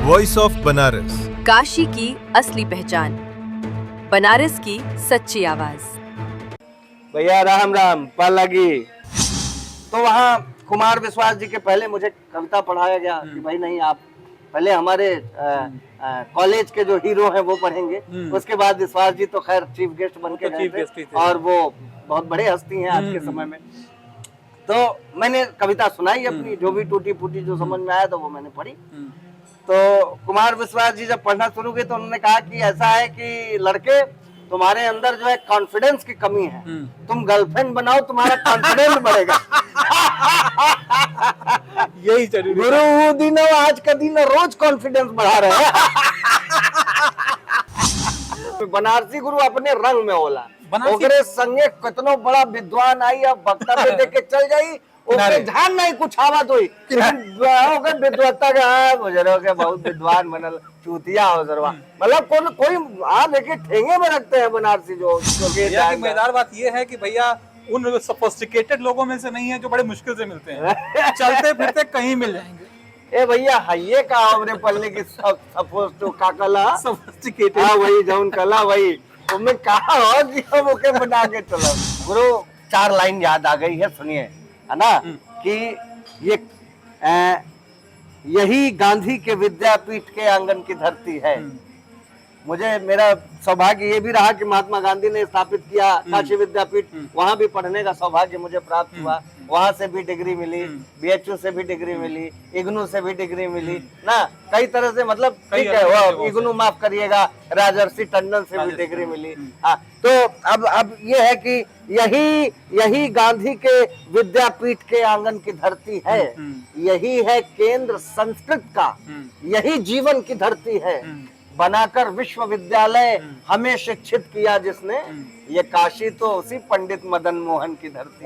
Voice of Banaras, Kashi की असली पहचान, बनारस की सच्ची आवाज। भैया राम राम पालागी। तो वहाँ कुमार विश्वास जी के पहले मुझे कविता पढ़ाया गया कि भाई नहीं, आप पहले हमारे कॉलेज के जो हीरो हैं वो पढ़ेंगे, उसके बाद विश्वास जी तो खैर चीफ गेस्ट बन के गए थे और वो बहुत बड़े हस्ती हैं आज के समय में। तो मैंने कविता सुनाई अपनी, जो भी टूटी फूटी जो समझ में आया तो वो मैंने पढ़ी। तो कुमार विश्वास जी जब पढ़ना शुरू किए तो उन्होंने कहा कि ऐसा है कि लड़के, तुम्हारे अंदर जो है कॉन्फिडेंस की कमी है, तुम गर्लफ्रेंड बनाओ, तुम्हारा कॉन्फिडेंस बढ़ेगा। यही जरूरी गुरु दिन आज का दिन रोज कॉन्फिडेंस बढ़ा रहे हैं। बनारसी गुरु अपने रंग में होला, ओकरे संगे कितनो बड़ा विद्वान आई, अब वक्तव्य दे के चल जाई, ओके ध्यान नहीं कुछ आवा तो विद्वत्ता के बुजुर्गों के बहुत विद्वान बनल चूतिया हो सरवा। मतलब कोई आप देखे ठेंगे में रखते हैं बनारसी जो मजेदार बात ये है कि भैया उन सोफिस्टिकेटेड लोगों में से नहीं है जो बड़े मुश्किल से मिलते हैं, चलते फिरते कहीं मिल जाएंगे। ए भैया हइये का हमरे पल्ले की सपोज टू का कला सोफिस्टिकेटेड, हां वही जौन कला वही तुमने कहा हो कि हम ओके बना के चलो। गुरु 4 लाइन याद आ गई है, सुनिए, है ना, कि ये यही गांधी के विद्यापीठ के आंगन की धरती है। मुझे मेरा सौभाग्य ये भी रहा कि महात्मा गांधी ने स्थापित किया काशी विद्यापीठ, वहां भी पढ़ने का सौभाग्य मुझे प्राप्त हुआ, वहां से भी डिग्री मिली, बीएचयू से भी डिग्री मिली, इग्नू से भी डिग्री मिली ना, कई तरह से, मतलब ठीक है वो इग्नू माफ करिएगा, राजर्षि टंडन से भी डिग्री मिली। हाँ, तो अब ये है कि यही गांधी के विद्यापीठ के आंगन की धरती है, यही है केंद्र संस्कृत का, यही जीवन की धरती है। बनाकर विश्वविद्यालय हमें शिक्षित किया जिसने, ये काशी तो उसी पंडित मदन मोहन की धरती।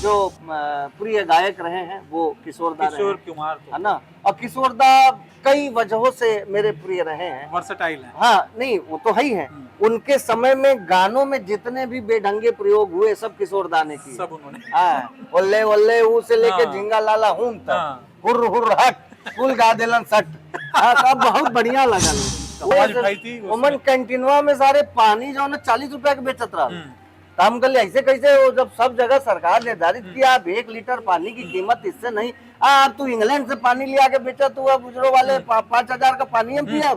जो प्रिय गायक रहे हैं वो किशोरदा किशोर कुमार तो है ना, और किशोरदा कई वजहों से मेरे प्रिय रहे हैं, वर्सेटाइल है। हाँ नहीं वो तो है ही है, उनके समय में गानों में जितने भी बेढंगे प्रयोग हुए सब किशोरदा ने किए, सब उन्होंने। हाँ, ओल्ले ओल्ले ऊ से लेके झिंगा लाला हूं तक, हुर हुर हट फुल गा देलन सट। हाँ, सब बहुत बढ़िया लगल। उमन कैंटीनवा में सारे पानी जो है 40 रुपया के बेचत रहा, तो हम कहले ऐसे कैसे हो, जब सब जगह सरकार निर्धारित किया आप 1 लीटर पानी की कीमत इससे नहीं, आप तू इंग्लैंड से पानी लिया के बेचा, तू अब बुजुर्गों वाले 5,000 का पानी हम पिया।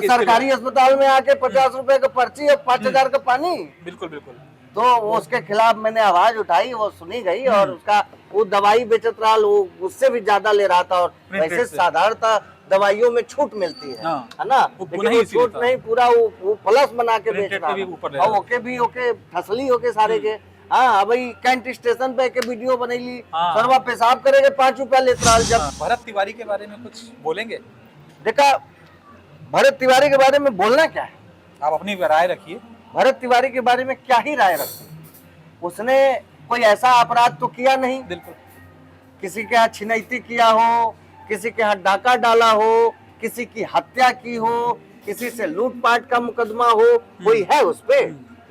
सरकारी अस्पताल में आके 50 रुपए का पर्ची और 5,000 का पानी। बिल्कुल बिल्कुल। तो उसके खिलाफ मैंने आवाज उठाई, वो सुनी गई और उसका वो दवाई बेचत रहा, वो उससे भी ज्यादा ले रहा था। और वैसे साधारणतः दवाइयों में छूट मिलती है ना, लेकिन वो छूट नहीं, पूरा वो प्लस बना के बेच रहा है, और ओके भी ओके ठसली होके सारे के। हाँ भाई, कैंट स्टेशन पे के वीडियो बनैली, सरवा पेशाब करेंगे 5 रुपया लेता रहा। जब भरत तिवारी के बारे में कुछ बोलेंगे? देखा, भरत तिवारी के बारे में बोलना क्या है, आप अपनी राय रखिए। भरत तिवारी के बारे में क्या ही राय रखते, उसने कोई ऐसा अपराध तो किया नहीं, बिल्कुल किसी के यहाँ छिनैती किया हो, किसी के यहाँ डाका डाला हो, किसी की हत्या की हो, किसी से लूटपाट का मुकदमा हो, कोई है उस पे?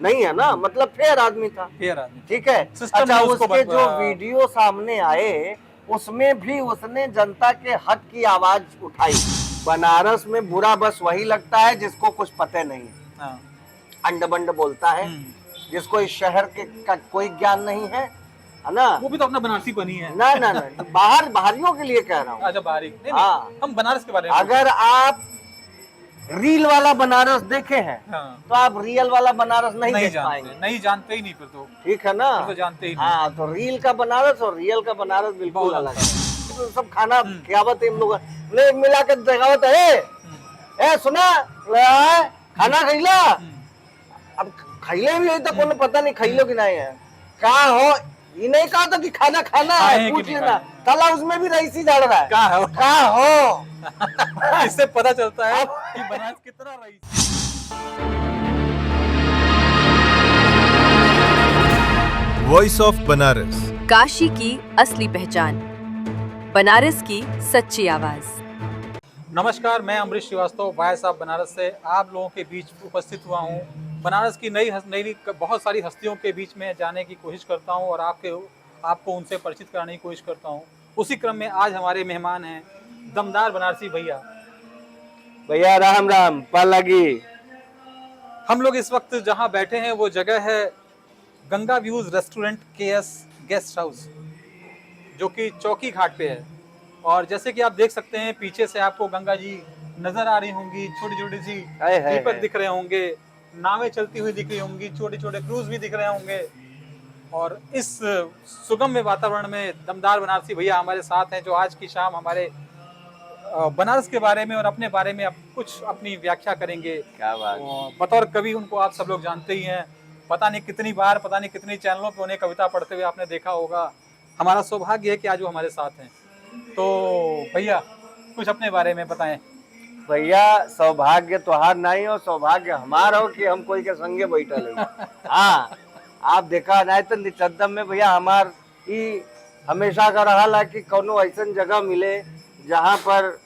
नहीं है ना, मतलब फेयर आदमी था, फेयर आदमी, ठीक है। अच्छा, उसके जो वीडियो सामने आए उसमें भी उसने जनता के हक की आवाज उठाई। बनारस में बुरा बस वही लगता है जिसको कुछ पता नहीं है, अंड बंड बोलता है, जिसको इस शहर के का कोई ज्ञान नहीं है ना। वो भी तो अपना बनारसी बनी है ना ना ना, बाहरियों के लिए कह रहा हूँ। अच्छा, बाहरी नहीं, हम बनारस के बारे में। अगर आप रील वाला बनारस देखे हैं तो आप रियल वाला बनारस नहीं देख पाएंगे, नहीं जानते ही नहीं फिर तो, ठीक है ना, तो जानते ही नहीं। हाँ, तो रील का बनारस और रियल का बनारस बिल्कुल अलग है। तो सब खाना खियावत है, इन लोग मिला के देखावत है, सुना खाना खैला, अब खैले भी तो कोनो पता नहीं खैलो कि नहीं है, कहा हो ये नहीं कहा था कि खाना खाना है, पूछ लेना, ताला उसमें भी रईसी झाड़ रहा है, कहा हो। इससे पता चलता है कि बनारस कितना rice. Voice of Banaras, Kashi की असली पहचान, बनारस की सच्ची आवाज। नमस्कार, मैं अमरीश श्रीवास्तव वॉइस ऑफ बनारस से आप लोगों के बीच उपस्थित हुआ हूँ। बनारस की नई बहुत सारी हस्तियों के बीच में जाने की कोशिश करता हूँ और आपको उनसे परिचित कराने की कोशिश करता हूँ। उसी क्रम में आज हमारे मेहमान हैं दमदार बनारसी भैया। भैया राम राम पालगी। हम लोग इस वक्त जहां बैठे हैं वो जगह है Ganga views restaurant KS guest house, जो कि चौकी घाट पे है। और जैसे कि आप देख सकते हैं पीछे से आपको गंगा जी नजर आ रही होंगी, छोटी छोटी सी दीपक दिख रहे होंगे, नावें चलती हुई दिख रही होंगी, छोटे छोटे क्रूज भी दिख रहे होंगे। और इस सुगम्य वातावरण में दमदार बनारसी भैया हमारे साथ हैं, जो आज की शाम हमारे बनारस के बारे में और अपने बारे में कुछ अपनी व्याख्या करेंगे। क्या बात। बतौर कवि उनको आप सब लोग जानते ही हैं, पता नहीं कितनी बार, पता नहीं कितनी चैनलों पे उन्हें कविता पढ़ते हुए आपने देखा होगा। हमारा सौभाग्य है कि आज वो हमारे साथ हैं। तो भैया कुछ अपने बारे में बताएं। भैया सौभाग्य तोहार नहीं हो, सौभाग्य हमार हो कि हम कोई के संगे बैठल है। हाँ, आप देखा नहीं तो निचद्दम में भैया हमार ई हमेशा का रहा कि कोनो ऐसा जगह मिले जहाँ पर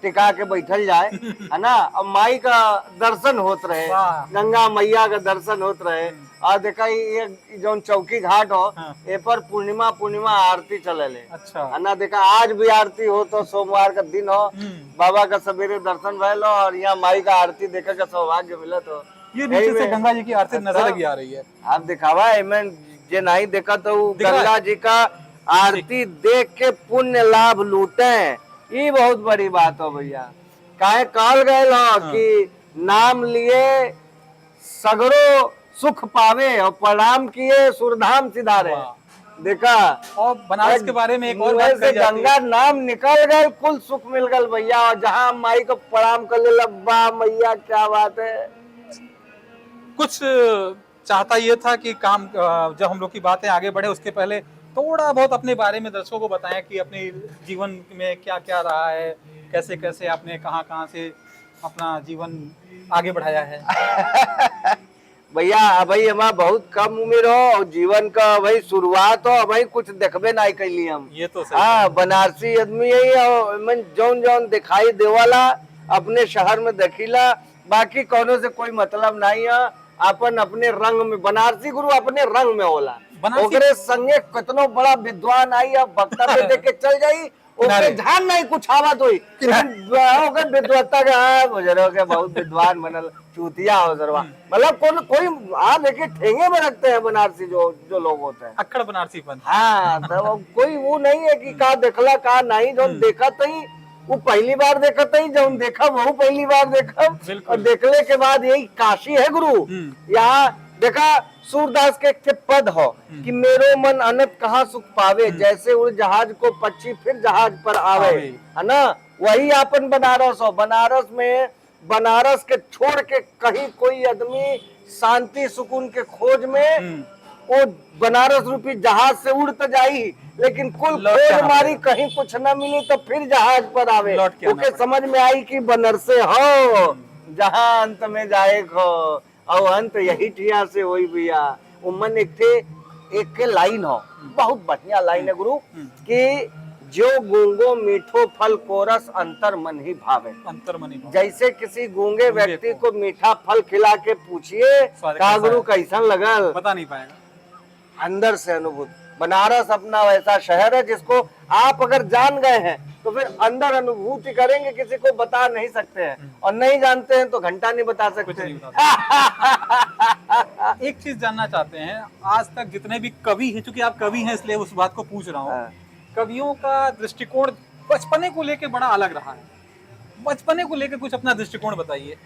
टिका के बैठल जाए, है ना, और माई का दर्शन होत रहे, गंगा मैया का दर्शन होत रहे। और देखा ये जो चौकी घाट हो, ए पर पूर्णिमा पूर्णिमा आरती चले ले। अच्छा। है ना, देखा आज भी आरती हो, तो सोमवार का दिन हो, बाबा का सवेरे दर्शन भयल हो और यहाँ माई का आरती देखे का सौभाग्य मिला। तो ये नीचे से गंगा जी की आरती नजर लगी आ रही है। आप दिखावा एमन जे नहीं देखा तो गंगा जी का आरती देख के पुण्य लाभ लूटे, ये बहुत बड़ी बात हो भैया। काहे कहल गए हो कि नाम लिए सगरो सुख पावे और प्रणाम किए सुरधाम सिधारे। देखा, और बनारस के बारे में एक और बात कही जाती गंगा नाम निकल गए, कुल सुख मिल गए भैया। और जहाँ माई को प्रणाम कर ले, लब्बा मैया, क्या बात है। कुछ चाहता ये था कि काम जब हम लोग की बातें आगे बढ़े उसके पहले थोड़ा बहुत अपने बारे में दर्शकों को बताएं कि अपने जीवन में क्या क्या रहा है, कैसे कैसे आपने कहाँ कहाँ से अपना जीवन आगे बढ़ाया है। भैया भाई हमारा बहुत कम उम्र हो और जीवन का भाई शुरुआत हो, भाई कुछ देखबे नहीं कैली हम। ये तो सही। हाँ, बनारसी आदमी यही और जौन जौन दिखाई देवाला अपने शहर में देखिला, बाकी कोनो से कोई मतलब नहीं है। अपन अपने रंग में, बनारसी गुरु अपने रंग में होला, ओकरे संगे कितनो बड़ा विद्वान आई अब वक्तव्य देख के चल जाई, ओके ध्यान नहीं कुछ आवा तो विद्वत्ता के गुजरो के बहुत विद्वान बनल चूतिया हो सरवा। मतलब कोई लेके ठेंगे में रखते हैं बनारसी जो लोग होते हैं, अक्कड़ बनारसीपन। हाँ, तो कोई वो नहीं है कि का देखला का नहीं, जो देखा तही वो पहली बार देखा तही, जो देखा वो पहली बार देखा। और देखने के बाद यही काशी है गुरु। यहाँ देखा सूरदास के पद हो कि मेरो मन अनंत कहाँ सुख पावे, जैसे उड़ जहाज को पक्षी फिर जहाज पर आवे, है ना। वही अपन बनारस हो। बनारस में, बनारस के छोड़ के कहीं कोई आदमी शांति सुकून के खोज में वो बनारस रूपी जहाज से उड़ तो जाई, लेकिन कुल खोज मारी कहीं कुछ न मिली तो फिर जहाज पर आवे, ओके समझ में आई कि बनारसे हो जहाँ अंत में जाए हो, और अंत यही ठिया से होई भैया। उमन एक के लाइन हो, बहुत बढ़िया लाइन है गुरु, कि जो गूंगो मीठो फल कोरस अंतर मन ही भावे। अंतर मन ही। जैसे किसी गूंगे व्यक्ति को मीठा फल खिला के पूछिए का गुरु कैसा लगल, पता नहीं पाएगा, अंदर से अनुभूति। बनारस अपना वैसा शहर है जिसको आप अगर जान गए हैं तो फिर अंदर अनुभूति करेंगे, किसी को बता नहीं सकते हैं, और नहीं जानते हैं तो घंटा नहीं बता सकते। एक चीज जानना चाहते हैं, आज तक जितने भी कवि हैं, क्योंकि आप कवि हैं इसलिए उस बात को पूछ रहा हूँ, कवियों का दृष्टिकोण बचपने को लेके बड़ा अलग रहा है। बचपने को लेके कुछ अपना दृष्टिकोण बताइए।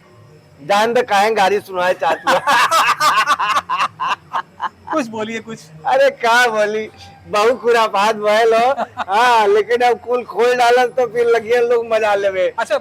जान दे काहे गाड़ी सुनाए चाहती कुछ बोलिए कुछ। अरे क्या बोली, बहुत खुरापात भयल हो। हाँ, लेकिन अब कुल खोल डाल तो फिर लगिए लोग मजा लेवे। अच्छा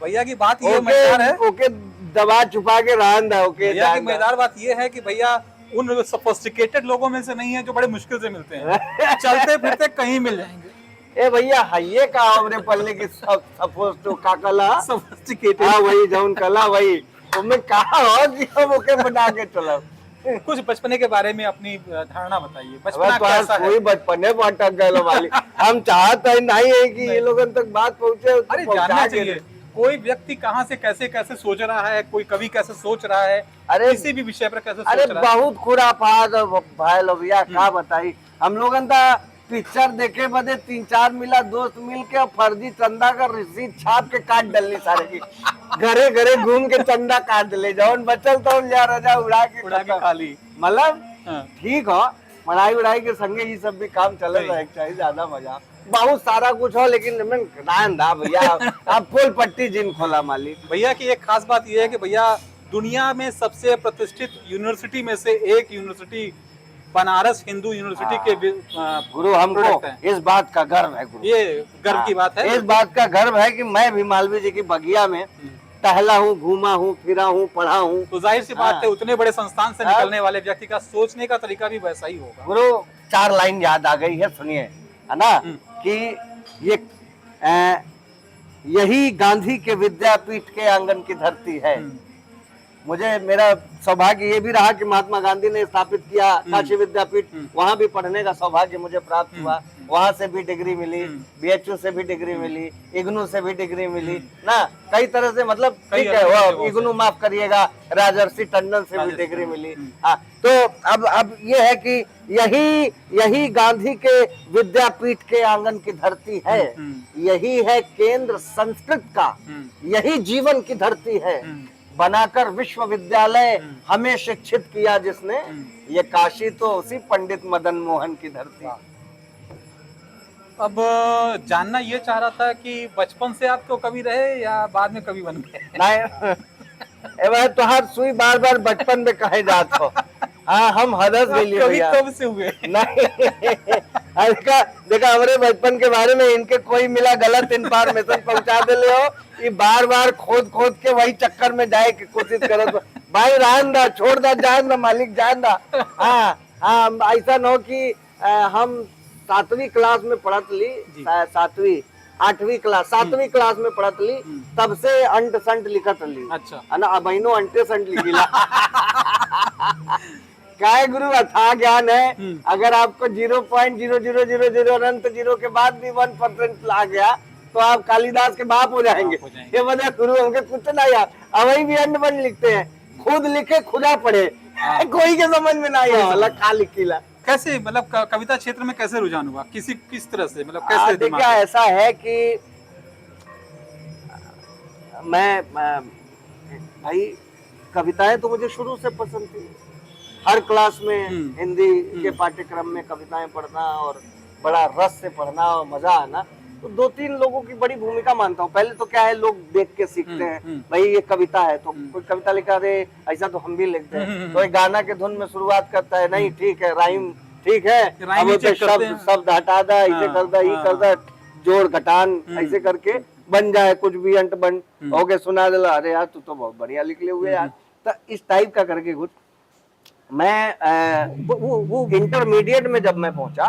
भैया की बात ये मजेदार है, ओके दबा छुपा के रहन दा, ओके भैया की मजेदार बात ये है कि भैया उन सोफिस्टिकेटेड लोगों में से नहीं है जो बड़े मुश्किल से मिलते हैं, चलते फिरते कहीं मिल जाएंगे। ए भैया ये का हमरे पल्ले की सपोज टू का कला सोफिस्टिकेटेड, हाँ वही जौन कला वही तुम्हें कहा हो कि हम ओके बना के चलो। कुछ बचपने के बारे में अपनी धारणा बताइए। बचपना कैसा है? कोई बचपने पर अटक गए वाली हम चाहते नहीं है कि ये लोगों तक बात पहुंचे। अरे जानना चाहिए कोई व्यक्ति कहाँ से कैसे कैसे सोच रहा है, कोई कवि कैसे सोच रहा है, अरे किसी भी विषय पर कैसे सोच अरे रहा है। बहुत खुरापात भाई लो भैया क्या बताई। हम लोगन था पिक्चर देखे बदे 3-4 मिला दोस्त मिल के और फर्जी चंदा का रसीद छाप के काट डली सारे की घरे घरे घूम के चंदा काट ले जौन बचल तो जा रजा उड़ा के खाली मतलब हाँ। ठीक हो पढ़ाई उड़ाई के संगे ये सब भी काम चल रहा है चाहिए ज्यादा मजा बहुत सारा कुछ हो लेकिन भैया आप फुल पट्टी जिन खोला मालिक। भैया की एक खास बात यह है कि भैया दुनिया में सबसे प्रतिष्ठित यूनिवर्सिटी में से एक यूनिवर्सिटी बनारस हिंदू यूनिवर्सिटी के गुरु हमको इस बात का गर्व है गुरु, ये गर्व की बात है। इस बात का गर्व है कि मैं भी मालवीय जी की बगिया में टहला हूँ, घूमा हूँ, फिरा हूँ, पढ़ा हूँ। तो जाहिर सी बात है उतने बड़े संस्थान से निकलने वाले व्यक्ति का सोचने का तरीका भी वैसा ही होगा। गुरु 4 लाइन याद आ गई है, सुनिए, है ना, कि ये यही गांधी के विद्यापीठ के आंगन की धरती है। मुझे मेरा सौभाग्य ये भी रहा कि महात्मा गांधी ने स्थापित किया काशी विद्यापीठ, वहां भी पढ़ने का सौभाग्य मुझे प्राप्त हुआ। वहां से भी डिग्री मिली, बीएचयू से भी डिग्री मिली, इग्नू से भी डिग्री मिली ना, कई तरह से, मतलब ठीक है वो इग्नू माफ करिएगा, राजर्षि टंडन से भी डिग्री मिली। हाँ, तो अब ये है कि यही गांधी के विद्यापीठ के आंगन की धरती है, यही है केंद्र संस्कृत का, यही जीवन की धरती है। बनाकर विश्वविद्यालय हमें शिक्षित किया जिसने, ये काशी तो उसी पंडित मदन मोहन की धरती। अब जानना ये चाह रहा था कि बचपन से आप तो कवि रहे या बाद में कवि बन गए? नहीं तुहार सुई बार बार बचपन में कहे जात हो। हाँ, हम हदस गए कवि कब से हुए? नहीं देखा हमारे बचपन के बारे में इनके कोई मिला गलत इंफॉर्मेशन पहुंचा दे ले हो, ये बार बार खोद के वही चक्कर में जाए की कोशिश करो। तो भाई रहन दा, छोड़ दा, जान दा मालिक, जान दा। हाँ हाँ, ऐसा न हो कि हम 7वीं क्लास में पढ़त ली, 8वीं क्लास 7वीं क्लास में पढ़त ली, तब से अंट संट लिखत ली। अच्छा, है ना, अब इनो अंटे संट लिखिला। क्या गुरु अथाह ज्ञान है, अगर आपको 0.0000 अनंत 0 के बाद भी 1% ला गया तो आप कालिदास के बाप हो जाएंगे। ये वजह गुरु हमके कुछ ना यार, अवई भी अंड बन लिखते हैं, खुद लिखे खुदा पढ़े, कोई के समझ में नहीं है खा लिखीला। कैसे, मतलब कविता क्षेत्र में कैसे रुझान हुआ, किस तरह से, मतलब कैसे? देखिए ऐसा है कि मैं भाई कविताएं तो मुझे शुरू से पसंद थी, हर क्लास में हिंदी के पाठ्यक्रम में कविताएं पढ़ना और बड़ा रस से पढ़ना और मजा आना। तो 2-3 लोगों की बड़ी भूमिका मानता हूँ। पहले तो क्या है, लोग देख के सीखते हैं, भाई ये कविता है तो कोई कविता लिखा दे, ऐसा तो हम भी लिखते हैं। तो एक गाना के धुन में शुरुआत करता है, नहीं ठीक है, राइम ठीक है, शब्द हटा दा, ऐसे कर दा, ये कर दा, जोड़ घटान ऐसे करके बन जाए, कुछ भी अंट बन हो गए, सुना दिला, अरे यार तू तो बहुत बढ़िया लिख ले हुए यार। तो इस टाइप का करके कुछ मैं वो इंटरमीडिएट में जब मैं पहुंचा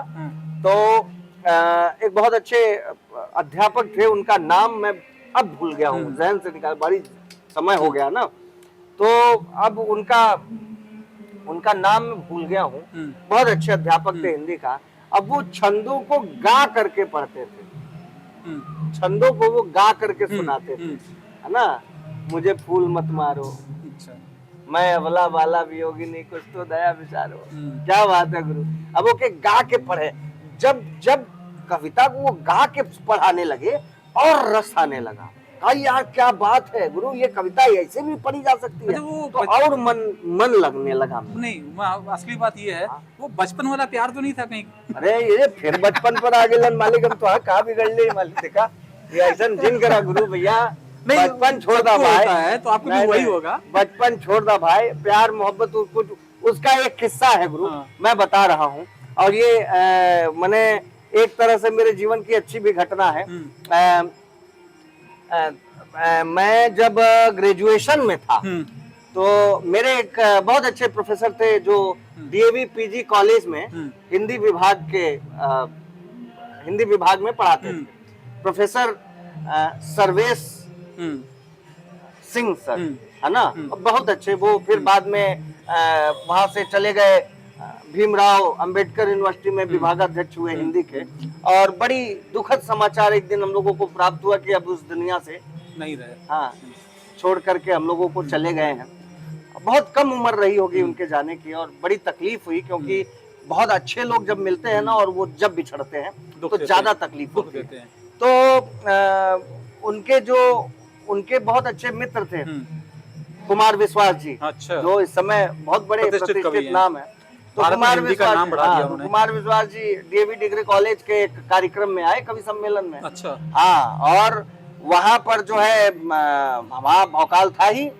तो एक बहुत अच्छे अध्यापक थे, उनका नाम मैं अब भूल गया हूँ, जहन से निकाल, बड़ी समय हो गया ना, तो अब उनका नाम मैं भूल गया हूँ। बहुत अच्छे अध्यापक थे हिंदी का। अब वो छंदों को गा करके पढ़ते थे, छंदों को वो गा करके सुनाते थे, है ना, मुझे फूल मत मारो, मैं अबला वाला वियोगिनी, कुछ तो दया विचारो। क्या बात है गुरु। अब वो के गा के पढ़े, जब कविता को वो गा के पढ़ाने लगे और रस आने लगा। यार क्या बात है गुरु, ये कविता ऐसे भी पढ़ी जा सकती है, तो और मन लगने लगा। नहीं, असली बात ये है, वो बचपन वाला प्यार तो नहीं था कहीं? अरे ये फिर बचपन पर आ गए मालिक, हम तो कहा बिगड़ ले मालिक, देखा ये ऐसा जिन करा गुरु भैया। बचपन छोड़ दा भाई है तो आपको भी वही होगा। बचपन छोड़ दा भाई, प्यार मोहब्बत कुछ उसका एक किस्सा है गुरु, मैं बता रहा हूँ। और ये मैंने एक तरह से मेरे जीवन की अच्छी भी घटना है। मैं जब ग्रेजुएशन में था तो मेरे एक बहुत अच्छे प्रोफेसर थे जो डीएवी पीजी कॉलेज में हिंदी विभाग में पढ़ाते थे, प्रोफेसर सर्वेश सिंह सर, है ना, बहुत अच्छे। वो फिर बाद में वहां से चले गए, भीमराव अंबेडकर यूनिवर्सिटी में विभागाध्यक्ष हुए हिंदी के। और बड़ी दुखद समाचार एक दिन हम लोगों को प्राप्त हुआ कि अब उस दुनिया से नहीं रहे, हाँ, छोड़ करके हम लोगों को चले गए हैं। बहुत कम उम्र रही होगी उनके जाने की और बड़ी तकलीफ हुई, क्योंकि बहुत अच्छे लोग जब मिलते हैं ना और वो जब बिछड़ते हैं दुख तो देते ज्यादा हैं, तकलीफ दुख होती है। देते हैं। तो उनके बहुत अच्छे मित्र थे कुमार विश्वास जी, अच्छा। जो इस समय बहुत बड़े प्रतिष्ठित कवि प्रतिष्ठित हैं। नाम है। तो भारत में कुमार हिंदी का विश्वास नाम बढ़ा दिया उन्होंने। कुमार विश्वास जी डीएवी डिग्री कॉलेज के एक कार्यक्रम में आए, कवि सम्मेलन में। अच्छा। हाँ, और वहां पर जो है वहाँ भौकाल था ही।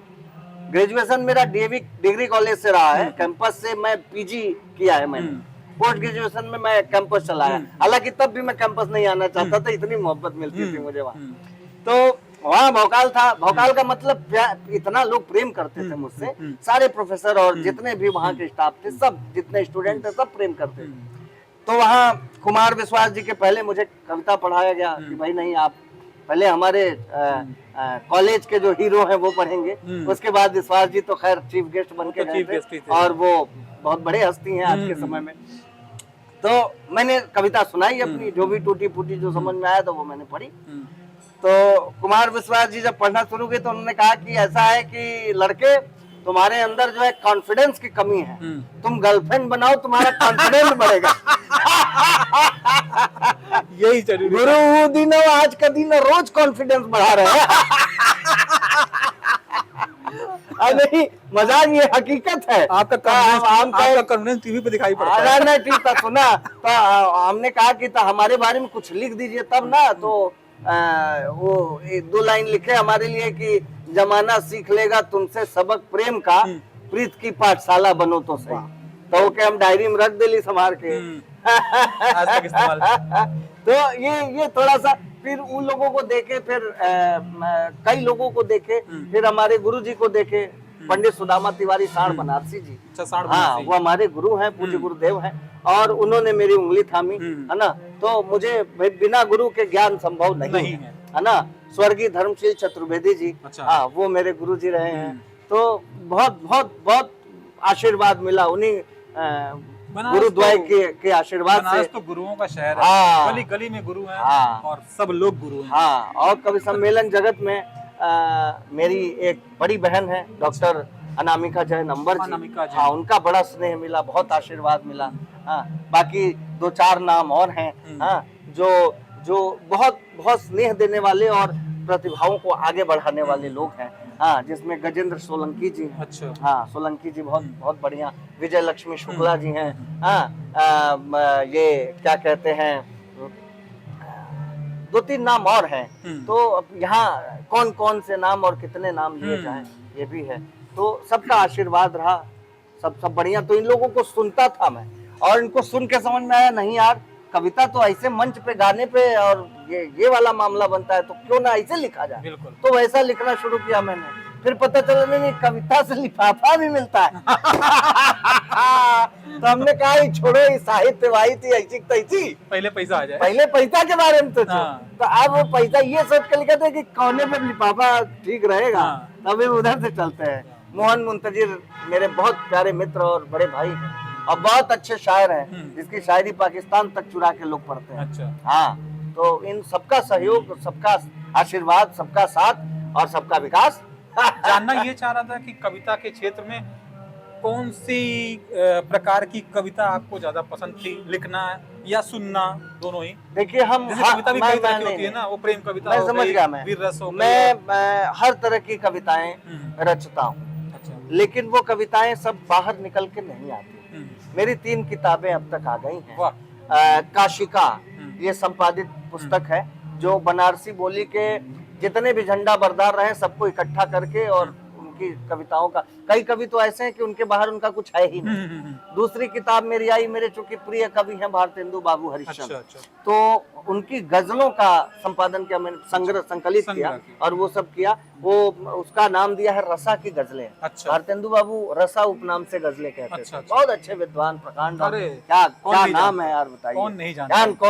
ग्रेजुएशन मेरा डीएवी डिग्री कॉलेज से रहा है, कैंपस से मैं पीजी किया है मैंने। पोस्ट ग्रेजुएशन में मैं कैंपस चलाया, हालांकि तब भी मैं कैंपस नहीं आना चाहता था, इतनी मोहब्बत मिलती थी मुझे वहाँ। तो वहाँ भौकाल था। भौकाल का मतलब इतना लोग प्रेम करते थे मुझसे, सारे प्रोफेसर और जितने भी वहाँ के स्टाफ थे, सब जितने स्टूडेंट थे सब प्रेम करते थे। तो वहाँ कुमार विश्वास जी के पहले मुझे कविता पढ़ाया गया कि भाई नहीं, आप पहले हमारे कॉलेज के जो हीरो हैं वो पढ़ेंगे, उसके बाद विश्वास जी तो खैर चीफ गेस्ट बन के गए थे और वो बहुत बड़े हस्ती हैं आज के समय में। तो मैंने कविता सुनाई अपनी, जो भी टूटी फूटी जो समझ में आया तो वो मैंने पढ़ी। तो कुमार विश्वास जी जब पढ़ना शुरू किए तो उन्होंने कहा कि ऐसा है कि लड़के, तुम्हारे अंदर जो है कॉन्फिडेंस की कमी है, तुम गर्लफ्रेंड बनाओ, तुम्हारा कॉन्फिडेंस बढ़ेगा। यही जरूरी गुरु दिनो आज का दिन रोज कॉन्फिडेंस बढ़ा रहे हैं। नहीं मजाक, ये हकीकत है। आपका कॉन्फिडेंस टीवी पे दिखाई पड़ता है। नहीं ठीक था, सुना तो हमने कहा कि तो हमारे बारे में कुछ लिख दीजिए तब ना। तो वो 2 लाइन लिखे हमारे लिए कि जमाना सीख लेगा तुमसे सबक प्रेम का, प्रीत की पाठशाला बनो तो सही। तो के हम डायरी में रख दिली संभाल के। आज तक इस्तेमाल। तो ये थोड़ा सा, फिर उन लोगों को देखे, फिर कई लोगों को देखे, फिर हमारे गुरु जी को देखे, पंडित सुदामा तिवारी साढ़ बनारसी जी। हाँ, वो हमारे गुरु हैं, पूज्य गुरुदेव हैं, और उन्होंने मेरी उंगली थामी, है ना। तो मुझे बिना गुरु के ज्ञान संभव नहीं है ना। स्वर्गीय धर्मशील चतुर्वेदी जी, हाँ, वो मेरे गुरु जी रहे हैं। तो बहुत बहुत बहुत आशीर्वाद मिला उन्हीं गुरुद्वार के आशीर्वाद से। तो गुरुओं का शहर है, गली गली में गुरु हैं। और सब लोग गुरु हैं। हाँ, और कवि सम्मेलन जगत में मेरी एक बड़ी बहन है डॉक्टर अनामिका जय नंबर जी। हाँ, उनका बड़ा स्नेह मिला, बहुत आशीर्वाद मिला। हाँ, बाकी 2-4 नाम और हैं, हाँ, जो बहुत बहुत स्नेह देने वाले और प्रतिभाओं को आगे बढ़ाने वाले लोग हैं। हाँ, जिसमें गजेंद्र सोलंकी जी हैं। अच्छा। हाँ, सोलंकी जी बहुत बहुत बढ़िया। विजय लक्ष्मी शुक्ला जी हैं। हाँ, ये क्या कहते हैं, 2-3 नाम और हैं। तो अब यहाँ कौन कौन से नाम और कितने नाम लिए जाएं, ये भी है। तो सबका आशीर्वाद रहा, सब बढ़िया। तो इन लोगों को सुनता था मैं, और इनको सुन के समझ में आया, नहीं यार, कविता तो ऐसे मंच पे गाने पे और ये वाला मामला बनता है, तो क्यों ना ऐसे लिखा जाए। तो वैसा लिखना शुरू किया मैंने। फिर पता चला नहीं, कविता से लिफाफा भी मिलता है। तो हमने कहा छोड़ो, ये साहित्य वाही थी ऐसी तैसी, पहले पैसा आ जाए, पहले पैसा के बारे में सोचो। तो अब वो पैसा ये सोच के लिखा था कि कोने पे लिफाफा ठीक रहेगा, तभी उधर से चलते हैं। मोहन मुंतजिर मेरे बहुत प्यारे मित्र और बड़े भाई हैं, और बहुत अच्छे शायर हैं, जिसकी शायरी पाकिस्तान तक चुरा के लोग पढ़ते हैं। अच्छा। हाँ, तो इन सबका सहयोग, सबका आशीर्वाद, सबका साथ और सबका विकास। जानना ये चाह रहा था कि कविता के क्षेत्र में कौन सी प्रकार की कविता आपको ज्यादा पसंद थी, लिखना या सुनना, दोनों ही? देखिए, हम कविता भी कई तरह की होती है ना, वो प्रेम कविता, मैं समझ गया, वीर रस हो, मैं हर तरह की कविताएं रचता हूँ। अच्छा। लेकिन वो कविताएं सब बाहर निकल के नहीं आती। मेरी 3 किताबें अब तक आ गई हैं। काशिका, ये संपादित पुस्तक है, जो बनारसी बोली के जितने भी झंडा बरदार रहे सबको इकट्ठा करके, और उनकी कविताओं का, कई कवि तो ऐसे हैं कि उनके बाहर उनका कुछ है ही नहीं। दूसरी किताब मेरी आई, मेरे चूंकि प्रिय कवि हैं भारतेंदु बाबू हरिश्चंद्र। अच्छा। तो उनकी गजलों का संपादन किया मैंने, संकलित किया और वो सब किया। वो उसका नाम दिया है रसा की गजलें। अच्छा। भारतेंदु बाबू रसा उपनाम से गजलें कहते थे। बहुत अच्छे विद्वान, प्रकांड। क्या नाम है यार, बताइए। कौन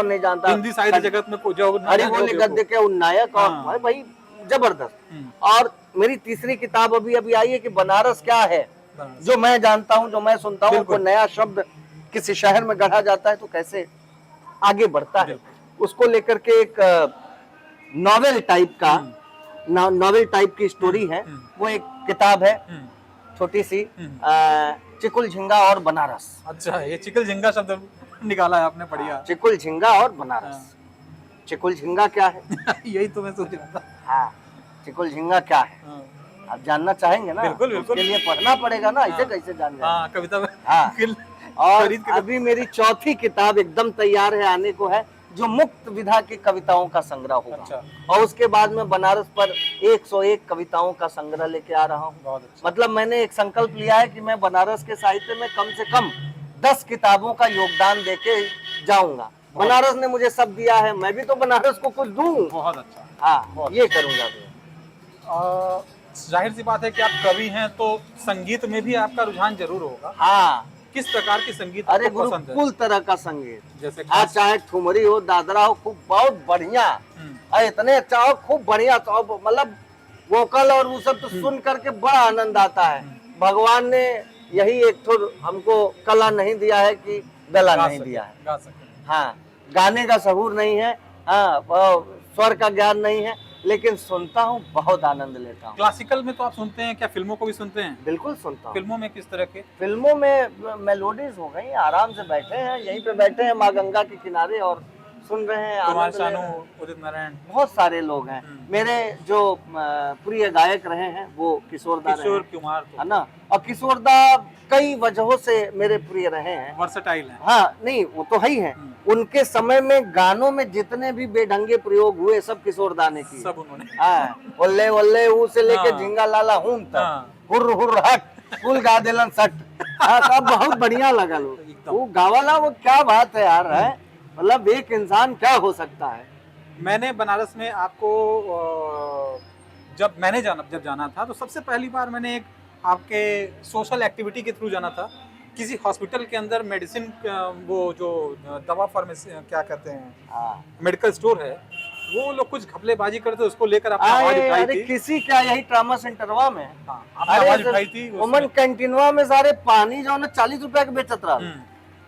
नहीं जानता हिंदी साहित्य जगत में हरि बोले गद्य के उन्नायक, और भाई जबरदस्त। और मेरी तीसरी किताब अभी आई है कि बनारस क्या है, जो मैं जानता हूँ, जो मैं सुनता हूँ। कोई नया शब्द किसी शहर में गढ़ा जाता है तो कैसे आगे बढ़ता है, उसको लेकर के एक नॉवेल टाइप की स्टोरी है। वो एक किताब है छोटी सी, चिकुल झिंगा और बनारस। अच्छा, ये चिकल झिंगा शब्द निकाला है आपने, बढ़िया। चिकुल झिंगा और बनारस। चिकुल झिंगा क्या है? यही तो मैं सोच रहा था। हाँ, चिकुल झिंगा क्या है हाँ, आप जानना चाहेंगे ना? बिल्कुल, बिल्कुल। उसके लिए पढ़ना पड़ेगा ना, ऐसे हाँ। कैसे जान जाए? हाँ, कविता में हाँ। और खरीद के- अभी मेरी चौथी किताब एकदम तैयार है, आने को है, जो मुक्त विधा की कविताओं का संग्रह होगा। अच्छा। और उसके बाद में बनारस पर 101 कविताओं का संग्रह लेके आ रहा हूँ। बहुत अच्छा। मतलब मैंने एक संकल्प लिया है कि मैं बनारस के साहित्य में कम से कम 10 किताबों का योगदान देके जाऊंगा। बनारस ने मुझे सब दिया है, मैं भी तो बनारस को कुछ दूं। बहुत अच्छा। हाँ, ये करूंगा भैया। जाहिर सी बात है कि आप कवि हैं, तो संगीत में भी आपका रुझान जरूर होगा। हाँ, किस प्रकार की संगीत अरे आपको गुरु, पसंद है? कुल तरह का संगीत, जैसे आज खास- चाहे ठुमरी हो, दादरा हो, खूब बहुत बढ़िया, और इतने अच्छा हो, खूब बढ़िया, तो मतलब वोकल और वो सब तो सुन करके बड़ा आनंद आता है। भगवान ने यही एक तो हमको कला नहीं दिया है कि गला गा नहीं सके, दिया है। गा सके। हाँ, गाने का सहूर नहीं है, हाँ, स्वर का ज्ञान नहीं है, लेकिन सुनता हूँ, बहुत आनंद लेता हूँ। क्लासिकल में तो आप सुनते हैं क्या? फिल्मों को भी सुनते हैं? बिल्कुल सुनता हूँ। फिल्मों में किस तरह के? फिल्मों में मेलोडीज हो गई, आराम से बैठे हैं, यहीं पे बैठे हैं माँ गंगा के किनारे और सुन रहे हैं, कुमार आनंद ले शानू, रहे हैं। उदित नारायण, बहुत सारे लोग हैं। मेरे जो प्रिय गायक रहे हैं वो किशोरदा रहे किशोर हैं, कुमार है तो ना? और किशोरदा कई वजहों से मेरे प्रिय रहे हैं। वर्सेटाइल हैं। हाँ, नहीं वो तो है ही है। उनके समय में गानों में जितने भी बेढंगे प्रयोग हुए सब किशोरदा ने किए। सब उन्होंने। हाँ, ओल्ले ओल्ले ऊ से लेके हाँ। झिंगा लाला हूं तक, हाँ। हुर हुर हट, फुल गा देलन सट। हाँ, सब बहुत बढ़िया लगा लो। एकदम। वो गावाला, वो क्या बात है यार, है मतलब एक इंसान क्या हो सकता है। मैंने बनारस में आपको जब जाना था, तो सबसे पहली बार मैंने एक आपके सोशल एक्टिविटी के थ्रू जाना था। किसी हॉस्पिटल के अंदर मेडिसिन, वो जो दवा फार्मेसी क्या कहते हैं, हाँ। मेडिकल स्टोर है, वो लोग कुछ घपलेबाजी करते, उसको लेकर आपने आवाज उठाई अरे थी। किसी क्या, यही ट्रामा सेंटरवा में, हाँ, आपने आवाज उठाई थी उमन उसमें। कैंटीनवा में सारे पानी जो ना 40 रुपया के बेचत रहा।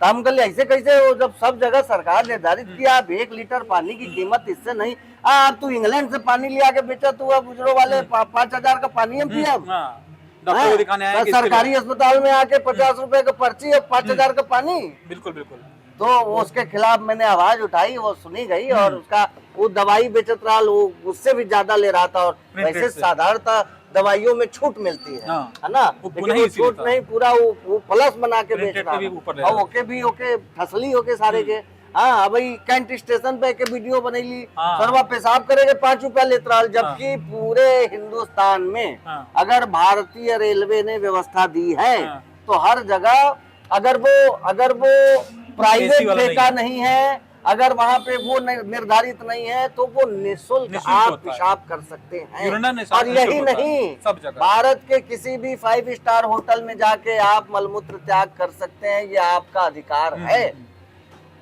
तो हम कहले ऐसे कैसे, वो जब सब जगह सरकार निर्धारित किया आप 1 लीटर पानी की कीमत इससे नहीं, आप तू इंग्लैंड से पानी लिया के बेचा, तू अब बुजुर्गों वाले 5,000 का पानी हम पिया। हाँ, डॉक्टर को दिखाने आए कि इसके सरकारी अस्पताल में आके 50 रुपए का पर्ची और 5,000 का पानी। बिल्कुल बिल्कुल। तो वो उसके खिलाफ मैंने आवाज उठाई, वो सुनी गई, और उसका वो दवाई बेचत रहा, वो उससे भी ज्यादा ले रहा था। और Printed वैसे से। साधारणतः दवाइयों में छूट मिलती है, हाँ। है ना? वो लेकिन पुनः वो इसीलिए छूट था। नहीं, पूरा वो प्लस बना के बेच Printed रहा के भी ऊपर ले था। रहा और ओके भी ओके ठसली होके सारे के। हाँ भाई, कैंट स्टेशन पे के वीडियो बनैली, हाँ। सरवा पेशाब करेगे 5 रुपया लेत रहा, जबकि पूरे हिंदुस्तान में हाँ। अगर भारतीय रेलवे ने व्यवस्था दी है हाँ। तो हर जगह, अगर वो प्राइवेट AC वाला ठेका नहीं है, अगर वहाँ पे वो निर्धारित नहीं है, तो वो निःशुल्क निःशुल्क आप होता है। पेशाब कर सकते हैं। यूरिनल और यही निःशुल्क होता है, नहीं, सब जगह। भारत के किसी भी 5 स्टार होटल में जाके आप मलमूत्र त्याग कर सकते हैं, ये आपका अधिकार है।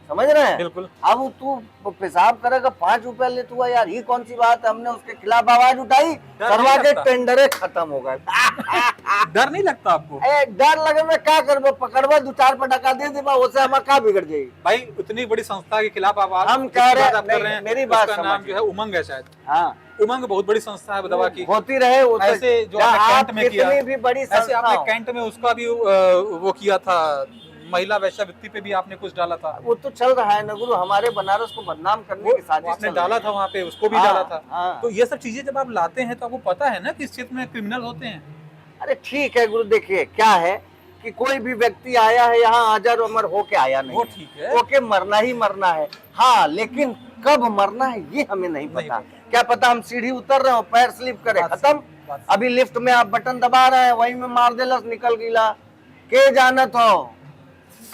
समझ रहे हैं? बिल्कुल। अब तू पेशाब करेगा 5 रुपया ले, तू यार ये कौन सी बात है? हमने उसके खिलाफ आवाज उठाई, सरवा के लगता। टेंडरे खत्म हो गए। डर नहीं लगता आपको? डर लगे मैं क्या करबो, पकड़वा 2-4 पटाखा दे देबा, उससे हमारा क्या बिगड़ जाएगी? भाई, उतनी बड़ी संस्था के खिलाफ आवाज हम कह रहे हैं, आप कर रहे हैं, मेरी बात उसका नाम समझिए। जो है उमंग है शायद। हाँ, उमंग बहुत बड़ी संस्था है दवा की। होती रहे वो तो। ऐसे जो जहाँ आपने आप कैंट में किया, कितनी भी बड़ी ऐसे संस्था आपने हो, कैंट में उसका भी वो किया था, महिला वैश्यावृत्ति पे भी आपने कुछ डाला था। वो तो चल रहा है ना गुरु, हमारे बनारस को बदनाम करने की साजिश आपने चल डाला रही था है। वहाँ पे, उसको भी हाँ, डाला था। हाँ। तो ये सब चीजें जब आप लाते हैं तो आपको पता है ना कि इस क्षेत्र में क्रिमिनल होते हैं। अरे ठीक है गुरु, देखिए क्या है कि कोई भी व्यक्ति आया है यहाँ अजर अमर होके आया नहीं, वो ठीक है। ओके, मरना ही मरना है। हाँ, लेकिन कब मरना है ये हमें नहीं पता। क्या पता हम सीढ़ी उतर रहे हो, पैर स्लिप करे, बात खत्म। बात अभी लिफ्ट में आप बटन दबा रहे हैं, वही में मार देलस, निकल गिला, के जानत हो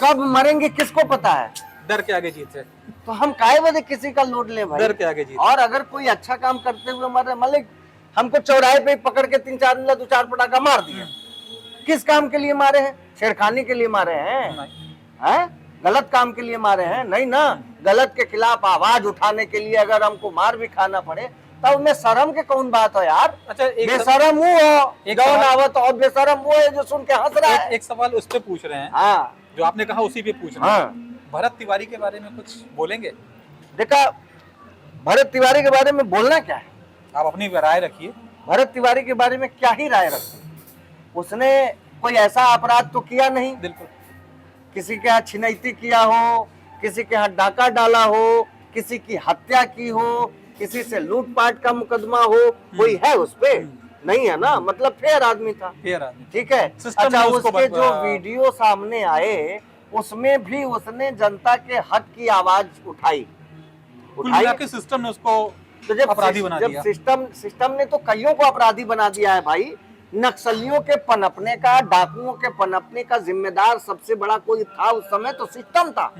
कब मरेंगे किसको पता है? डर के आगे जीत है। तो हम काहे बदे किसी का लोड ले भाई? डर के आगे जीत। और अगर कोई अच्छा काम करते हुए मरे, मलिक हमको चौराहे पे पकड़ के 3-4 मिला 2-4 पटाखा मार दिया, किस काम के लिए मारे हैं? छेड़खानी के लिए मारे हैं? हैं? गलत काम के लिए मारे हैं? नहीं ना। गलत के खिलाफ आवाज उठाने के लिए अगर हमको मार भी खाना पड़े, तब में शर्म के कौन बात हो यार? अच्छा, बेशरम वो हो एक जौन सवाल- आवत, और बेशरम वो है जो सुन के हंस रहा है। एक सवाल उस पे पूछ रहे हैं, हाँ जो आपने कहा उसी पे पूछ रहे हैं। हाँ, भरत तिवारी के बारे में कुछ बोलेंगे? देखा, भरत तिवारी के बारे में बोलना क्या है? आप अपनी राय रखिए। भरत तिवारी के बारे में क्या ही राय रखते? उसने कोई ऐसा अपराध तो किया नहीं, बिल्कुल। किसी के यहाँ छिनैती किया हो, किसी के यहाँ डाका डाला हो, किसी की हत्या की हो, किसी से लूटपाट का मुकदमा हो, कोई है उस पे? नहीं है ना, मतलब फेयर आदमी था। फेयर आदमी। ठीक है। सिस्टम अच्छा, ने उसको उसके जो बता- वीडियो सामने आए उसमें भी उसने जनता के हक की आवाज उठाई। कुल मिला के सिस्टम ने उसको तो जब अपराधी बना जब दिया। सिस्टम ने तो कईयों को अपराधी बना दिया है भाई। नक्सलियों के पनपने का, डाकुओं के पनपने का जिम्मेदार सबसे बड़ा कोई था उस समय तो सिस्टम था।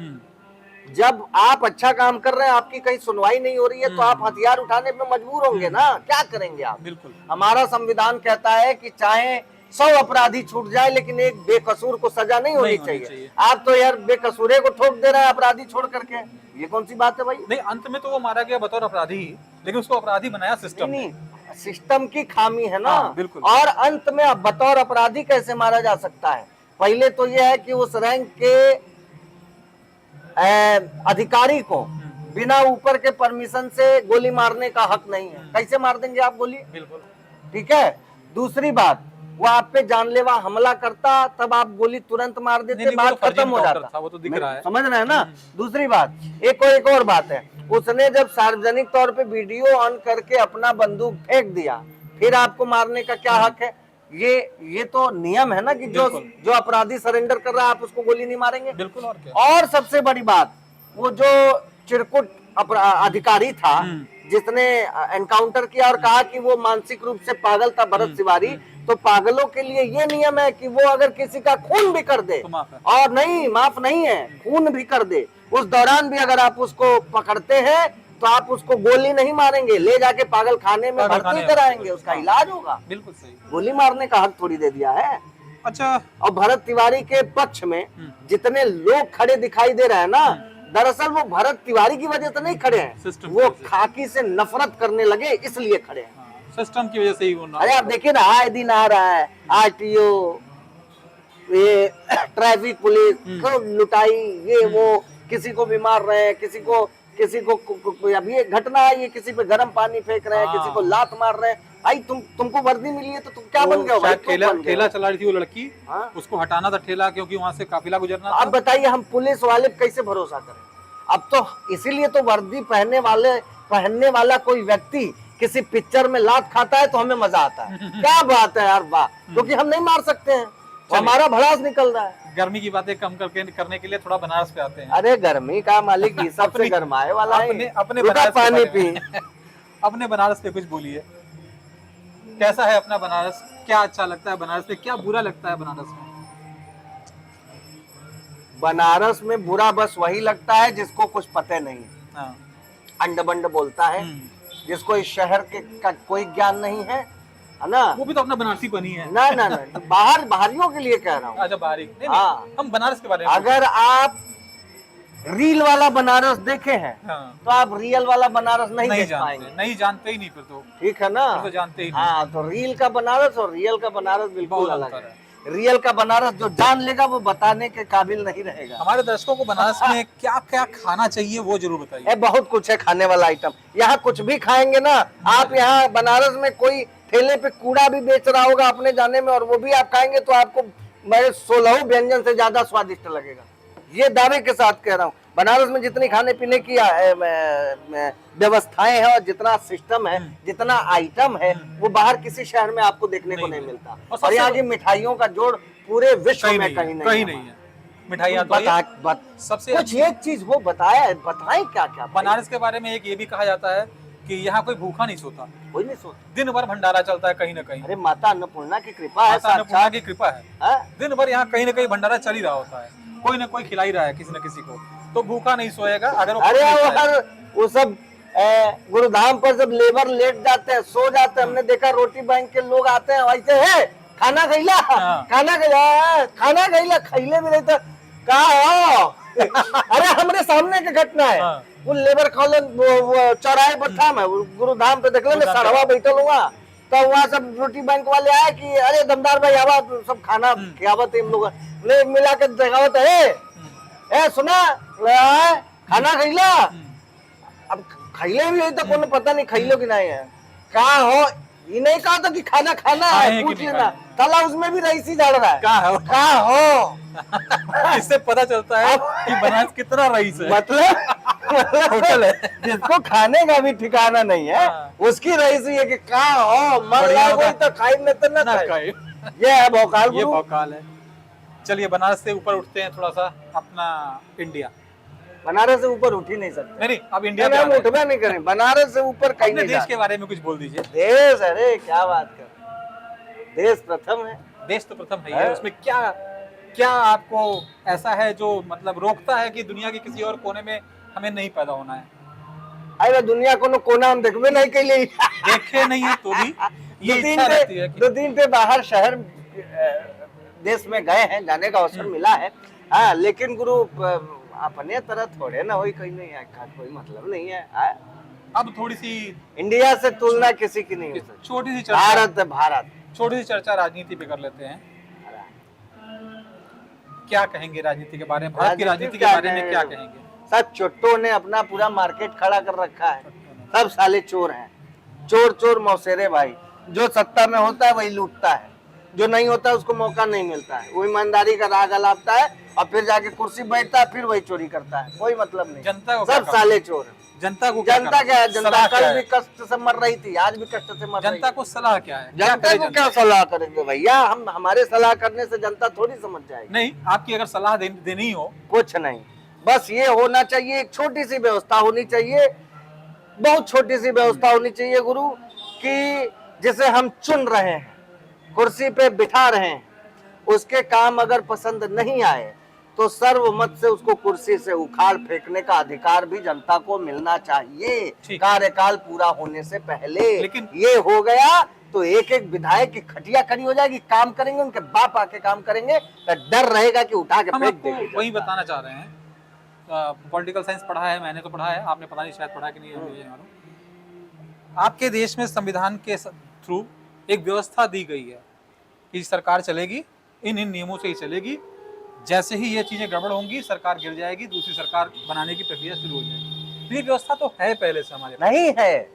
जब आप अच्छा काम कर रहे हैं, आपकी कहीं सुनवाई नहीं हो रही है, तो आप हथियार उठाने पे मजबूर होंगे ना, क्या करेंगे आप? बिल्कुल। हमारा संविधान कहता है कि चाहे 100 अपराधी छूट जाए लेकिन एक बेकसूर को सजा नहीं होनी चाहिए। आप तो यार बेकसूरे को ठोक दे रहे हैं अपराधी छोड़ करके, ये कौन सी बात है भाई? नहीं, अंत में तो वो मारा गया बतौर अपराधी ही, लेकिन उसको अपराधी बनाया सिस्टम ने। नहीं, सिस्टम की खामी है ना। हाँ, बिल्कुल। और अंत में अब बतौर अपराधी कैसे मारा जा सकता है? पहले तो यह है कि उस रैंक के अधिकारी को बिना ऊपर के परमिशन से गोली मारने का हक नहीं है। कैसे मार देंगे आप गोली? बिल्कुल। ठीक है। दूसरी बात, वो आप पे जानलेवा हमला करता तब आप गोली तुरंत मार देते, नहीं, बात वो तो खत्म हो फर्जी जाता। था, वो तो दिख रहा है। समझ रहे हैं ना? दूसरी बात, एक और बात है, उसने जब सार्वजनिक तौर पे वीडियो ऑन करके अपना बंदूक फेंक दिया, फिर आपको मारने का क्या हक है? ये तो नियम है ना कि जो अपराधी सरेंडर कर रहा है आप उसको गोली नहीं मारेंगे। बिल्कुल। और क्या? और सबसे बड़ी बात, वो जो चिरकुट अधिकारी था जिसने एनकाउंटर किया और कहा कि वो मानसिक रूप से पागल था, भरत तिवारी, तो पागलों के लिए ये नियम है कि वो अगर किसी का खून भी कर दे, तो माफ है। और नहीं, माफ नहीं है, खून भी कर दे, उस दौरान भी अगर आप उसको पकड़ते हैं तो आप उसको गोली नहीं मारेंगे, ले जाके पागल खाने में भर्ती कराएंगे, उसका इलाज होगा। बिल्कुल सही। गोली मारने का हक थोड़ी दे दिया है। अच्छा, और भरत तिवारी के पक्ष में जितने लोग खड़े दिखाई दे रहे हैं ना, दरअसल वो भरत तिवारी की वजह से नहीं खड़े हैं, वो खाकी से नफरत करने लगे इसलिए खड़े हैं। सिस्टम की वजह से ही वो ना। अरे आप देखिए ना, आए दिन आ रहा है आरटीओ, ये ट्रैफिक पुलिस खूब लुटाई, ये वो, किसी को भी मार रहे हैं, किसी को अभी ये घटना है, ये किसी पे गर्म पानी फेंक रहे हैं, किसी को लात मार रहे हैं। भाई तुमको वर्दी मिली है तो तुम क्या बन गए हो भाई? ठेला चला रही थी वो लड़की, उसको हटाना था ठेला, क्योंकि वहां से काफिला गुजरना था। अब बताइए हम पुलिस वाले कैसे भरोसा करें? अब तो इसीलिए तो वर्दी पहनने वाला कोई व्यक्ति किसी पिक्चर में लात खाता है तो हमें मजा आता है। क्या बात है यार, वाह, क्योंकि हम नहीं मार सकते हैं, हमारा भड़ास निकल रहा है। गर्मी की बातें कम करने के लिए थोड़ा बनारस पे आते हैं। अरे गर्मी का मालिक ही सबसे गरमाए वाला है। अपने पानी पी। अपने बनारस पे कुछ बोलिए, कैसा है अपना बनारस? क्या अच्छा लगता है बनारस में, क्या बुरा लगता है बनारस में? बनारस में बुरा बस वही लगता है जिसको कुछ पता नहीं है, हाँ। अंड बंड बोलता है, जिसको इस शहर का कोई ज्ञान नहीं है ना। वो भी तो अपना बनारसी बनी है ना ना ना, बाहरियों के लिए कह रहा हूँ। अच्छा, बाहरी नहीं, हाँ। हम बनारस के बारे में। अगर आप रील वाला बनारस देखे हैं तो आप रियल वाला बनारस नहीं देख पाएंगे। नहीं जानते ही नहीं फिर तो। ठीक है ना, तो जानते ही नहीं। हाँ, तो रील का बनारस और रियल का बनारस बिल्कुल अलग है। रियल का बनारस जो जान लेगा वो बताने के काबिल नहीं रहेगा। हमारे दर्शकों को बनारस में क्या क्या खाना चाहिए वो जरूर बताइए। बहुत कुछ है खाने वाला आइटम, यहाँ कुछ भी खाएंगे ना आप। यहाँ बनारस में कोई ठेले पे कूड़ा भी बेच रहा होगा अपने जाने में, और वो भी आप खाएंगे तो आपको मेरे 16 व्यंजन से ज्यादा स्वादिष्ट लगेगा, ये दावे के साथ कह रहा हूँ। बनारस में जितनी खाने पीने की व्यवस्थाएं हैं और जितना सिस्टम है, जितना आइटम है, वो बाहर किसी शहर में आपको देखने को नहीं मिलता। और यहाँ की मिठाइयों का जोड़ पूरे विश्व में कहीं नहीं है। मिठाइयाँ सबसे कुछ एक चीज वो बताएं क्या क्या। बनारस के बारे में एक ये भी कहा जाता है कि यहाँ कोई भूखा नहीं सोता, कोई नहीं सोता, दिन भर भंडारा चलता है कहीं ना कहीं। अरे माता अन्नपूर्णा की कृपा है, अन्नपूर्णा की कृपा है, दिन भर यहाँ कहीं ना कहीं भंडारा चल ही रहा होता है, कोई ना कोई खिला ही रहा है किसी न किसी को, तो भूखा नहीं सोएगा अगर वो सब गुरुधाम पर जब लेबर लेट जाते हैं, सो जाते हैं, हमने देखा रोटी बैंक के लोग आते हैं वैसे है, खाना खैला खैले भी नहीं तो कहा अरे हमारे सामने की घटना है। वो लेबर कॉलोन चौराहे पर था, मैं गुरुधाम पे देख ले सड़वा बैठल हुआ, तो वहाँ सब रोटी बैंक वाले आए कि अरे दमदार भाई आवा सब खाना खियावत हम लोग मिला के देखावत है, सुना खाना खैला। अब खैले भी तो कोनो पता नहीं खैलो कि नहीं है, कहा हो ये नहीं कहा था कि खाना खाना है, पूछ लेना साला उसमें भी रईसी झाड़ रहा है। क्या है? क्या हो इससे पता चलता है कि बनारस कितना रईस है। मतलब होटल है। जिसको खाने का भी ठिकाना नहीं है हाँ। उसकी रईसी है कि का हो मन बढ़िया लागे होगा। तो खाई नहीं तो ना ना खाई। खाए। ये है भोकाल ये गुरु। भौकाल है। चलिए बनारस से ऊपर उठते हैं थोड़ा सा, अपना इंडिया। बनारस से ऊपर उठ ही नहीं सकते। नहीं अब इंडिया नहीं, पे आ हम रहे हैं। उठना नहीं करें, बनारस से ऊपर कहीं अपने नहीं देश जा। के बारे में कुछ बोल दीजिए। देश, अरे क्या बात कर, देश प्रथम है। देश तो प्रथम है है। ही, उसमें क्या क्या आपको ऐसा है जो मतलब रोकता है कि दुनिया के किसी और कोने में हमें नहीं पैदा होना है? अरे दुनिया को कोना हम देखबे नहीं कैले। देखे नहीं है तो भी ये इच्छा रहती है कि दो दिन पे बाहर शहर देश में गए हैं, जाने का अवसर मिला है। हाँ, लेकिन गुरु अपने तरह थोड़े ना होई, कहीं नहीं है, कोई मतलब नहीं है। हाँ? अब थोड़ी सी इंडिया से तुलना किसी की नहीं हो सकती। छोटी सी चर्चा, भारत है भारत। छोटी सी चर्चा राजनीति पे कर लेते हैं। क्या कहेंगे राजनीति के बारे में? भारत की राजनीति के बारे में क्या कहेंगे? सब चोट्टों ने अपना पूरा मार्केट खड़ा कर रखा है। सब साले चोर हैं, चोर चोर मौसेरे भाई। जो सत्ता में होता है वही लूटता है, जो नहीं होता है उसको मौका नहीं मिलता है। वो ईमानदारी का राग अलापता है और फिर जाके कुर्सी बैठता है, फिर वही चोरी करता है। कोई मतलब नहीं। जनता को क्या सब करना? साले चोर हैं। जनता को जनता क्या है? जनता सलाह क्या कल है? भी कष्ट से मर रही थी, आज भी कष्ट से मर रही जनता है। को सलाह क्या है? क्या जनता करे को जनता? क्या सलाह करेंगे भैया? हम हमारे सलाह करने से जनता थोड़ी समझ जाएगी। नहीं, आपकी अगर सलाह देनी हो, कुछ नहीं, बस ये होना चाहिए, एक छोटी सी व्यवस्था होनी चाहिए, बहुत छोटी सी व्यवस्था होनी चाहिए गुरु, कि जिसे हम चुन रहे हैं, कुर्सी पे बिठा रहे हैं, उसके काम अगर पसंद नहीं आए तो सर्वमत से उसको कुर्सी से उखाड़ फेंकने का अधिकार भी जनता को मिलना चाहिए, ठीक। कार्यकाल पूरा होने से पहले। लेकिन ये हो गया तो एक एक विधायक की खटिया खड़ी हो जाएगी, काम करेंगे, उनके बाप आके काम करेंगे, तो डर रहेगा कि उठा के हम फेंक आपको देंगे। वही बताना चाह रहे हैं। पॉलिटिकल साइंस पढ़ा है, मैंने तो पढ़ा है, आपने पता नहीं शायद पढ़ा कि नहीं, मुझे नहीं मालूम। आपके देश में संविधान के थ्रू एक व्यवस्था दी गई है कि सरकार चलेगी, इन नियमों से ही चलेगी। जैसे ही ये चीजें गड़बड़ होंगी, सरकार गिर जाएगी, दूसरी सरकार बनाने की प्रक्रिया शुरू हो जाएगी। तो ये व्यवस्था तो है पहले से हमारे पास। नहीं है,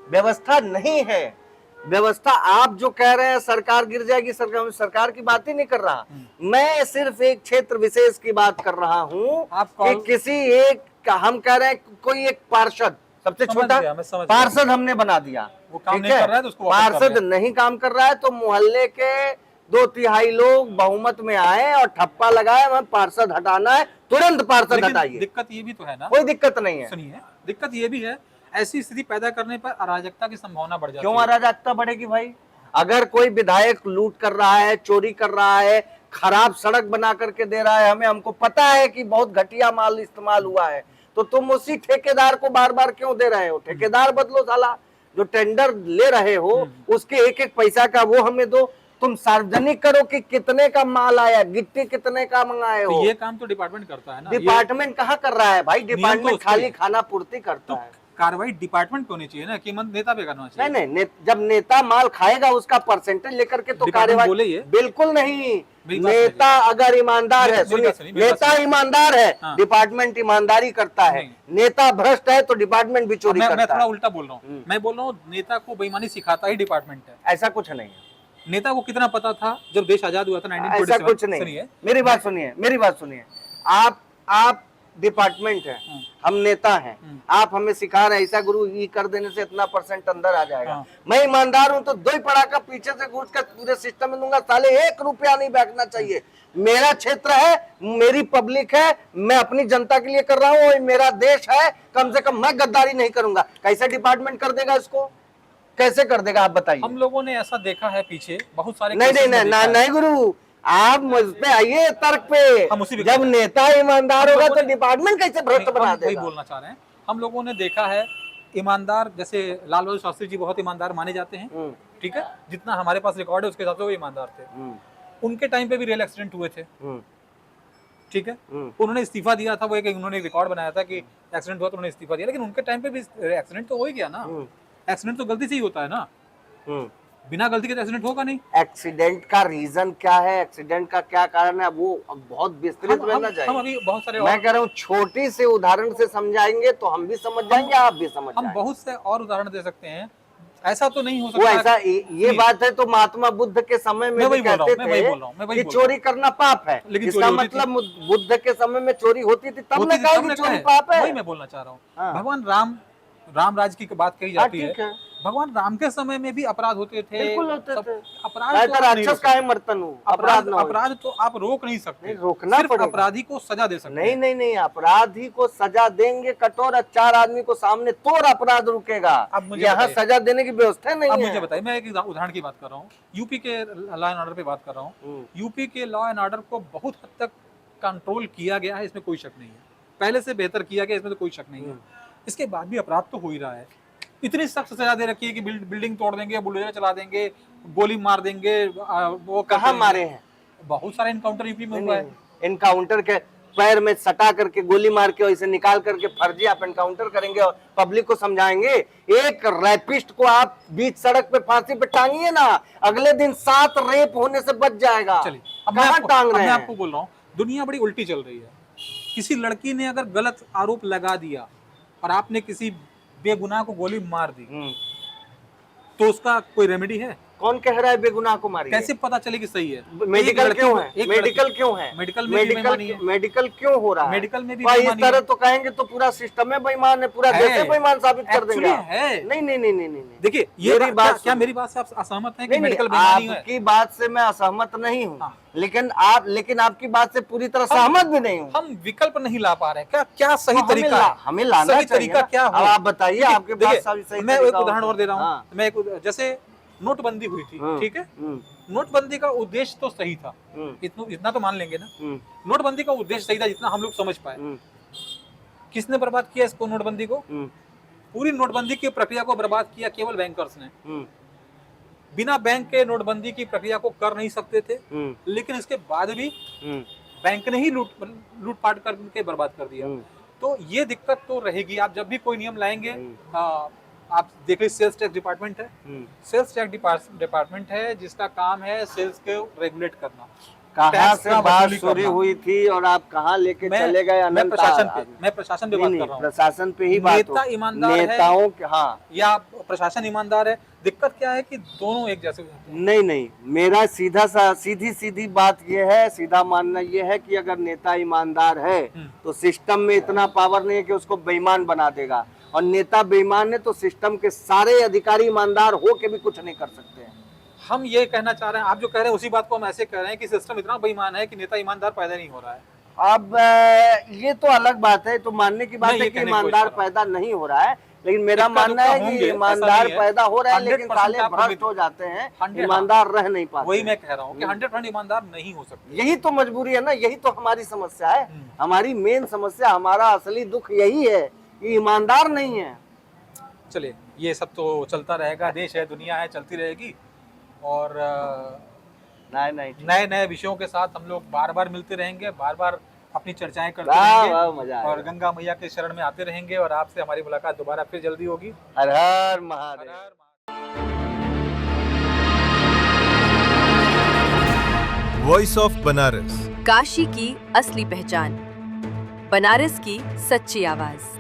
व्यवस्था नहीं है। व्यवस्था आप जो कह रहे हैं सरकार गिर जाएगी, सरकार की बात ही नहीं कर रहा। मैं सिर्फ एक क्षेत्र विशेष की बात कर रहा हूँ कि किसी एक, हम कह रहे हैं कोई एक पार्षद, सबसे छोटा पार्षद हमने बना दिया, वो काम नहीं कर रहा है तो उसको वापस कर पार्षद नहीं काम कर रहा है तो मोहल्ले के 2/3 लोग बहुमत में आए और ठप्पा लगाए, हमें पार्षद हटाना है, तुरंत पार्षद हटाइए। दिक्कत ये भी तो है ना, कोई दिक्कत नहीं है। सुनिए, दिक्कत ये भी है, ऐसी स्थिति पैदा करने पर अराजकता की संभावना बढ़ जाती है। क्यों अराजकता बढ़ेगी भाई? अगर कोई विधायक लूट कर रहा है, चोरी कर रहा है, खराब सड़क बना करके दे रहा है, हमको पता है कि बहुत घटिया माल इस्तेमाल हुआ है, तो तुम उसी ठेकेदार को बार बार क्यों दे रहे हो? ठेकेदार बदलो साला, जो टेंडर ले रहे हो उसके एक एक पैसा का वो हमें दो। तुम सार्वजनिक करो कि कितने का माल आया, गिट्टी कितने का मंगाए हो। तो ये काम तो डिपार्टमेंट करता है ना। डिपार्टमेंट कहाँ कर रहा है भाई? डिपार्टमेंट उसके खाली खाना पूर्ति करता तो है। कार्रवाई डिपार्टमेंट पे होनी चाहिए ना, कि नेता पे करना चाहिए। नहीं, जब नेता माल खाएगा उसका परसेंटेज लेकर के तो डिपार्टमेंट बोले कार्यवाही ये? बिल्कुल नहीं। मेरी बात नेता अगर ईमानदार है, मेरी बात सुनिए, सुनिए, नेता ईमानदार है, हाँ। डिपार्टमेंट ईमानदारी करता है। नहीं। नेता भ्रष्ट है तो डिपार्टमेंट भी चोरी मैं करता थोड़ा है। उल्टा बोल रहा हूँ। मैं बोल रहा हूँ नेता को बेईमानी सिखाता ही डिपार्टमेंट है। ऐसा कुछ नहीं है, नेता को कितना पता था जब देश आजाद हुआ था 1947? ऐसा कुछ नहीं। सुनिए, मेरी बात सुनिए, आप डिपार्टमेंट है, हम नेता हैं, आप हमें सिखा रहे हैं ऐसा गुरु, ये कर देने से इतना % अंदर आ जाएगा। हाँ। मैं ईमानदार हूं तो 2 पड़ाका पीछे से घुस कर पूरे सिस्टम में दूंगा, साले 1 रुपया नहीं बैठना चाहिए। मेरा क्षेत्र है, मेरी पब्लिक है, मैं अपनी जनता के लिए कर रहा हूँ, मेरा देश है, कम से कम मैं गद्दारी नहीं करूंगा। कैसे डिपार्टमेंट कर देगा इसको? कैसे कर देगा आप बताइए? हम लोगों ने ऐसा देखा है पीछे बहुत सारे नहीं गुरु, आप मुझ पे आइए तर्क पे। जब नेता ईमानदार होगा तो डिपार्टमेंट कैसे भ्रष्ट बना देगा? वही बोलना चाह रहे हैं। हम लोगों ने देखा है ईमानदार, जैसे लाल बहादुर शास्त्री जी बहुत ईमानदार माने जाते हैं, ठीक है, जितना हमारे पास रिकॉर्ड है उसके हिसाब से वो ईमानदार थे। उनके टाइम पे भी रेल एक्सीडेंट हुए थे, ठीक है, उन्होंने इस्तीफा दिया था। वो एक उन्होंने रिकॉर्ड बनाया था कि एक्सीडेंट हुआ तो उन्होंने इस्तीफा दिया, लेकिन उनके टाइम पे भी एक्सीडेंट तो हो ही गया ना। एक्सीडेंट तो गलती से ही होता है ना, बिना गलती के तो एक्सीडेंट होगा नहीं। एक्सीडेंट का रीजन क्या है, एक्सीडेंट का क्या कारण है, वो बहुत विस्तृत बनना चाहिए। हम अभी बहुत सारे मैं कह रहा हूँ छोटी सी उदाहरण से समझाएंगे तो हम भी समझ जाएंगे, आप भी समझ हम जाएंगे। बहुत से और उदाहरण दे सकते हैं। ऐसा तो नहीं हो वो सकता। ऐसा ये बात है तो महात्मा बुद्ध के समय में मैं भी वही बोल रहा कहते हूँ, मैं वही थे बोल रहा हूँ, मैं वही कि बोल रहा हूँ। चोरी करना पाप है। लेकिन इसका चोरी होती थी। मतलब बुद्ध के समय में चोरी होती थी, तब ने होती थी, कहा तब कि ने चोरी कहा है। पाप है। वही मैं बोलना चाह रहा हूँ। हाँ। भगवान राम राज्य की बात कही जाती ठीक है। भगवान राम के समय में भी अपराध होते थे। बिल्कुल होते सब- थे। अपराध चाहे तो तो आप नहीं राक्षस रोक का है सकते। मर्तन हो, अपराध ना हो। अपराध तो आप रोक नहीं सकते, नहीं, रोकना सिर्फ पड़ेगा। अपराधी को सजा दे सकते नहीं हैं। नहीं नहीं, अपराधी को सजा देंगे कठोर, 4 आदमी को सामने तो अपराध रुकेगा। अब मुझे यहाँ बताइए। सजा देने की व्यवस्था नहीं अब है। मुझे बताइए, मैं एक उदाहरण की बात कर रहा हूँ, यूपी के लॉ एंड ऑर्डर पे बात कर रहा हूँ। यूपी के लॉ एंड ऑर्डर को बहुत हद तक कंट्रोल किया गया है, इसमें कोई शक नहीं है। पहले से बेहतर किया गया, इसमें तो कोई शक नहीं है। इसके बाद भी अपराध तो हो ही रहा है। इतनी सख्त सजा दे रखी है कि बिल्डिंग तोड़ देंगे, बुलडोजर चला देंगे, गोली मार देंगे। वो कहाँ मारे हैं? बहुत सारे इनकाउंटर यूपी में हुआ है। एनकाउंटर के पैर में सटा करके गोली मार के और इसे निकाल करके फर्जी आप एनकाउंटर करेंगे और पब्लिक को समझाएंगे। एक रैपिस्ट को आप बीच सड़क पे फांसी पे टांगिए ना, अगले दिन 7 रेप होने से बच जाएगा। चलिए, कहाँ टांग रहे मैं हैं? आपको बोल रहा हूँ, दुनिया बड़ी उल्टी चल रही है। किसी लड़की ने अगर गलत आरोप लगा दिया और आपने किसी बेगुनाह को गोली मार दी, तो उसका कोई रेमेडी है? कौन कह रहा है बेगुनाह को मारिए? कैसे पता चले कि सही है? मेडिकल क्यों है? मेडिकल क्यों है? मेडिकल में भी बेईमानी है। मेडिकल क्यों हो रहा है? मेडिकल में भी भाई इस बेईमानी तरह है। तो कहेंगे तो पूरा सिस्टम में बेईमान है, पूरा है। देश बेईमान साबित कर देंगे। Actually है। नहीं नहीं नहीं नहीं नहीं। देखिए, ये मेरी बात बात क्या सुनो। मेरी बात से आप असहमत हैं कि नहीं मेडिकल नहीं, बेईमानी है? आपकी बात से मैं असहमत नहीं हूँ, हाँ। लेकिन आपकी बात से पूरी तरह सहमत भी नहीं हूँ। हम विकल्प नहीं ला पा रहे हैं। क्या सही तरीका है? हमें लाना सही चाहिए तरीका ना। क्या अब हो? आप बताइए, देखिए, आपके पास देखिए, सही मैं एक तरीका उदाहरण हो। और दे रहा हूँ। हाँ। मैं जैसे नोटबंदी हुई थी, ठीक है? नोटबंदी का उद्देश्य तो सही था, इतना तो मान लेंगे ना। नोटबंदी का उद्देश्य सही था, जितना हम लोग समझ पाए। किसने बर्बाद किया इसको, नोटबंदी को? पूरी नोटबंदी की प्रक्रिया को बर्बाद किया केवल बैंकर्स ने। बिना बैंक के नोटबंदी की प्रक्रिया को कर नहीं सकते थे, लेकिन इसके बाद भी बैंक ने ही लूटपाट करके बर्बाद कर दिया। तो ये दिक्कत तो रहेगी। आप जब भी कोई नियम लाएंगे, आप देख लीजिए, सेल्स टैक्स डिपार्टमेंट है। सेल्स टैक्स डिपार्टमेंट है जिसका काम है सेल्स को रेगुलेट करना। कहाँ टैक्स से का बात वसूली शुरू करना। हुई थी और आप कहाँ लेके चले गए? मैं अनंत प्रशासन पे आदमी। मैं प्रशासन पे नहीं, बात नहीं, कर रहा हूँ। प्रशासन पे ही बात नेता हो। ईमानदार है नेताओं के, हाँ, या प्रशासन ईमानदार है? दिक्कत क्या है कि दोनों एक जैसे हो जाते हैं। नहीं नहीं, मेरा सीधी बात ये है, सीधा मानना ये है कि अगर नेता ईमानदार है तो सिस्टम में इतना पावर नहीं है कि उसको बेईमान बना देगा, और नेता बेईमान है तो सिस्टम के सारे अधिकारी ईमानदार हो के भी कुछ नहीं कर सकते हैं। हम ये कहना चाह रहे हैं, आप जो कह रहे हैं उसी बात को हम ऐसे कह रहे हैं कि सिस्टम इतना बेईमान है कि नेता ईमानदार पैदा नहीं हो रहा है। अब ये तो अलग बात है, तो मानने की बात मैं है ये कि कहने की कोशिश ईमानदार कर रहा हूं। पैदा नहीं हो रहा है, लेकिन मेरा इक्का मानना है दुक्का कि होंगे, ऐसा ईमानदार नहीं है। पैदा हो रहा है, लेकिन 100% साले आप भ्रष्ट हो जाते हैं, 100 ईमानदार रह नहीं पाते। वही मैं कह रहा हूँ कि 100% ईमानदार नहीं हो सकते। यही तो मजबूरी है ना, यही तो हमारी समस्या है। हमारी मेन समस्या, हमारा असली दुख यही है कि ईमानदार नहीं है। चलिए, ये सब तो चलता रहेगा, देश है, दुनिया है, चलती रहेगी। और नहीं नए नए विषयों के साथ हम लोग बार बार मिलते रहेंगे, बार बार अपनी चर्चाएं करते वाह, रहेंगे, मजा और आएगा। गंगा मैया के शरण में आते रहेंगे, और आपसे हमारी मुलाकात दोबारा फिर जल्दी होगी। हर हर हर महादेव। हर वॉइस ऑफ बनारस। काशी की असली पहचान, बनारस की सच्ची आवाज।